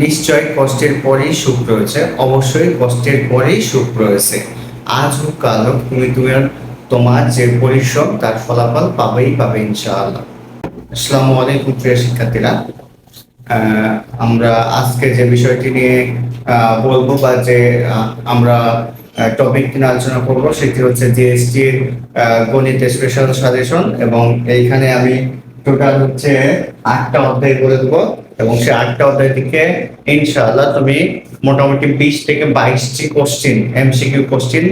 নিশ্চয় কষ্টের পরেই সুখ রয়েছে, অবশ্যই কষ্টের পরেই সুখ রয়েছে। আজ হোক কাল হোক তোমার যে পরিশ্রম তার ফলাফল পাবেই পাবে ইনশাআল্লাহ। আসসালামু আলাইকুম প্রিয় শিক্ষার্থীরা। আমরা আজকে যে বিষয়টি নিয়ে বলবো বা যে আমরা টপিক নিয়ে আলোচনা করব সেটি হচ্ছে জিএসটি এর গণিত স্পেশাল সাজেশন, এবং এইখানে আমি টোটাল হচ্ছে 8টা অধ্যায় করে দেবো, এবং সেই 8টা অধ্যায় থেকে ইনশাআল্লাহ তুমি মোটামুটি 20 থেকে 22টি কোশ্চেন এমসিকিউ কোশ্চেন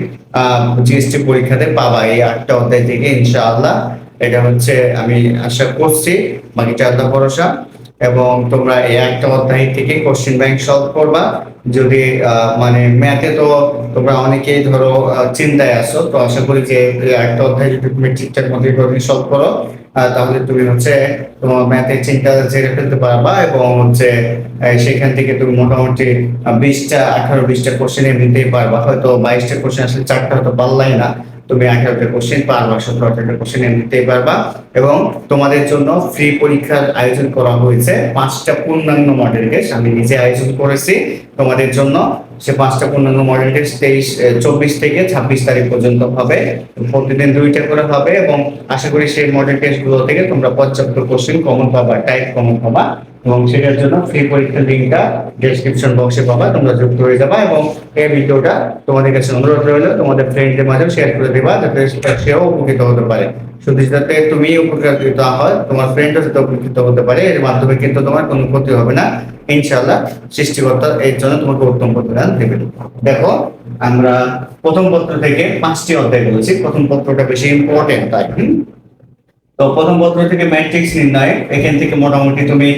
জিএসটি পরীক্ষাতে পাবা এই 8টা অধ্যায় থেকে ইনশাআল্লাহ। এটা হচ্ছে আমি আশা করছি, বাকিটা আল্লাহ ভরসা। এবং তোমরা এই একটা অধ্যায় থেকে কোশ্চেন ব্যাংক সলভ করবা। যদি মানে ম্যাথে তো তোমরা অনেকেই ধরো চিন্তায় আসো, তো আশা করি যে একটা অধ্যায় যদি তুমি ঠিকঠাক মতো সলভ করো তাহলে তুমি হচ্ছে তোমার ম্যাথের চিন্তা ঝেড়ে ফেলতে পারবা, এবং হচ্ছে সেখান থেকে তুমি মোটামুটি 18-20টা কোশ্চেন এমনিতেই পারবা। হয়তো 22টা কোশ্চেন আসলে 4টা হয়তো পারলাই না, তুমি 18টা কোশ্চেন পারবা, 17-18টা কোশ্চেন এমনিতেই পারবা। এবং তোমাদের জন্য ফ্রি পরীক্ষার আয়োজন করা হয়েছে 5টা পূর্ণাঙ্গ মডেল টেস্ট আমি নিজে আয়োজন করেছি তোমাদের জন্য। সে 5টা পূর্ণাঙ্গ মডেল টেস্ট 24 থেকে 26 তারিখ পর্যন্ত হবে, প্রতিদিন 2টা করে হবে, এবং আশা করি সেই মডেল টেস্ট গুলো থেকে তোমরা পর্যাপ্ত কোশ্চেন কমন পাবা, টাইপ কমন পাবা। এবং সেটার জন্য ফ্রি পরীক্ষার লিঙ্কটা ডেসক্রিপশন বক্সে পাবা, তোমরা যুক্ত হয়ে যাবা। এবং এই ভিডিওটা তোমাদের কাছে অনুরোধ রইল তোমাদের ফ্রেন্ডদের মাঝেও শেয়ার করে দেবা, যাতে সেও উপকৃত হতে পারে। শুধু যাতে তুমি উপকৃত হয়, তোমার ফ্রেন্ডও যাতে উপকৃত হতে পারে, এর মাধ্যমে কিন্তু তোমার কোনো ক্ষতি হবে না ইনশাআল্লাহ। সৃষ্টিকর্তা এর জন্য তোমাকে উত্তম প্রতিদান দেবেন। দেখো, আমরা প্রথম পত্র থেকে 5টি অধ্যায় বলেছি। প্রথম পত্রটা বেশি ইম্পর্টেন্ট, তাই তো প্রথম পত্র থেকে ম্যাট্রিক্স নির্ণয়, এখান থেকে মোটামুটি তুমি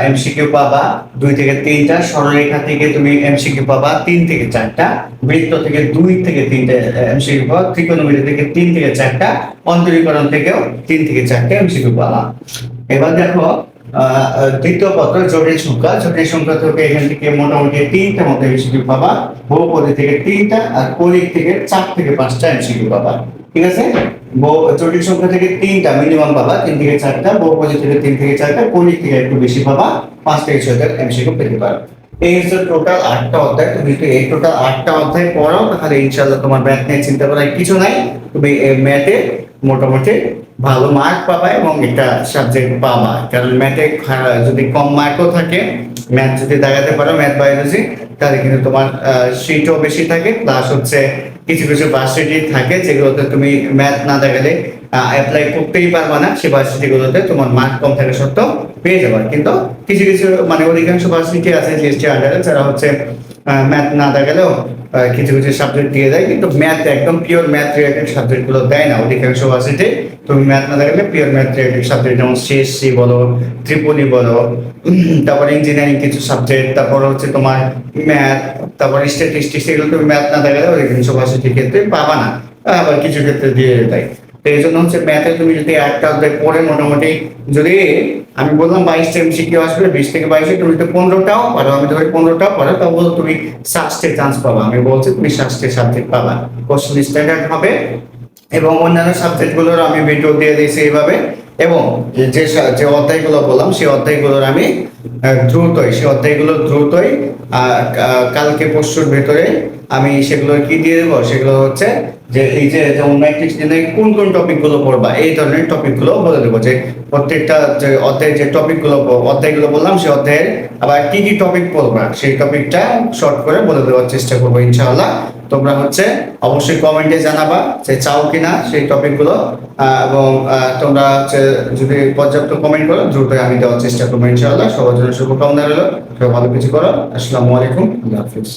এমসিকিউ পাবা 2 থেকে 3টা, সরলরেখা থেকে তুমি এমসিকিউ পাবা 3 থেকে 4টা, বৃত্ত থেকে 2 থেকে 3টা এমসিকিউ পাবা, ত্রিকোণমিতি থেকে 3 থেকে 4টা, অন্তরীকরণ থেকেও 3 থেকে 4টা এমসিকিউ পাবা। এবার দেখো দ্বিতীয় পত্র জটিল সংখ্যা, জটিল সংখ্যা থেকে এখান থেকে মোটামুটি 3টা মতো এমসিকিউ পাবা, বহুপদী থেকে 3টা, আর কৌণিক থেকে 4 থেকে 5টা এমসিকিউ পাবা। ঠিক আছে, জটিল সংখ্যা থেকে 3টা মিনিমাম পাবা, 3 থেকে 4টা, বহুপদী থেকে 3 থেকে 4টা, কৌণিক থেকে একটু বেশি পাবা, 5 থেকে 6টা এমসিকিউ পেতে পারো। এই হচ্ছে টোটাল 8টা অধ্যায়। তুমি যদি এই টোটাল 8টা অধ্যায় পড়ো তাহলে ইনশাআল্লাহ তোমার ম্যাথ নিয়ে চিন্তা করার কিছু নাই, তুমি ম্যাথে মোটামুটি ভালো মার্ক পাবা এবং একটা সাবজেক্ট পাবা। কারণ ম্যাথে যদি কম মার্কও থাকে, ম্যাথ যদি দেখাতে পারো, ম্যাথ বায়োলজি, তাহলে কিন্তু তোমার সিটও বেশি থাকে, প্লাস হচ্ছে কিছু কিছু ভার্সিটি থাকে যেগুলোতে তুমি ম্যাথ না দেখালে অ্যাপ্লাই করতেই পারবা না। সেই ভার্সিটি গুলোতে তোমার মার্ক কম থাকা সত্ত্বেও পেয়ে যাবা। কিন্তু কিছু কিছু মানে অধিকাংশ ভার্সিটি আছে জিএসটি আন্ডারে, যারা হচ্ছে ম্যাথ না দেখালেও কিছু কিছু সাবজেক্ট দিয়ে দেয়, কিন্তু ম্যাথ একদম পিওর ম্যাথ রিলেটেড সাবজেক্ট গুলো দেয় না অধিকাংশ ভার্সিটি। তুমি ম্যাথ না দেখালে পিওর ম্যাথ রিলেটেড সাবজেক্ট যেমন সিএসসি বলো, ত্রিপলি বলো, তারপর ইঞ্জিনিয়ারিং কিছু সাবজেক্ট, তারপর হচ্ছে তোমার ম্যাথ, তারপর স্ট্যাটিস্টিক্স, এগুলো তুমি ম্যাথ না দেখালে অধিকাংশ ভার্সিটির ক্ষেত্রে পাবা না, আবার কিছু ক্ষেত্রে দিয়ে দেয়। তো এই জন্য হচ্ছে ম্যাথে তুমি যদি একটা অধ্যায় পড়ে মোটামুটি, যদি আমি বললাম 22টা এমসিকিউ আসবে, 20 থেকে 22, তুমি তো 15টাও পারো, আমি ধরি 15টাও পারো, তাও তুমি ষষ্ঠে চান্স পাবা। আমি বলছি তুমি ষষ্ঠে সাবজেক্ট পাবা, কোশ্চেন স্ট্যান্ডার্ড হবে। এবং অন্যান্য সাবজেক্টগুলোর আমি ভিডিও দিয়ে দিয়েছি এইভাবে। এবং যে যে অধ্যায়গুলো বললাম সেই অধ্যায়গুলোর আমি দ্রুতই কালকে পরশুর ভেতরে আমি সেগুলো কি দিয়ে দেবো, সেগুলো হচ্ছে যে এই যে যেমন ম্যাট্রিক্স নিয়ে কোন কোন টপিকগুলো পড়বা, এই ধরনের টপিকগুলো বলে দেবো। যে প্রত্যেকটা যে অধ্যায়ের যে অধ্যায়গুলো বললাম, সেই অধ্যায়ের আবার কি কি টপিক পড়বা সেই টপিকটা শর্ট করে বলে দেওয়ার চেষ্টা করবো ইনশাআল্লাহ। তোমরা হচ্ছে অবশ্যই কমেন্টে জানাবা যে চাও কিনা সেই টপিকগুলো, এবং তোমরা হচ্ছে যদি পর্যাপ্ত কমেন্ট করো দ্রুতই আমি দেওয়ার চেষ্টা করবো ইনশাআল্লাহ। সবার জন্য শুভকামনা রইল, সবাই ভালো কিছু করো। আসসালামু আলাইকুম, আল্লাহ হাফিজ।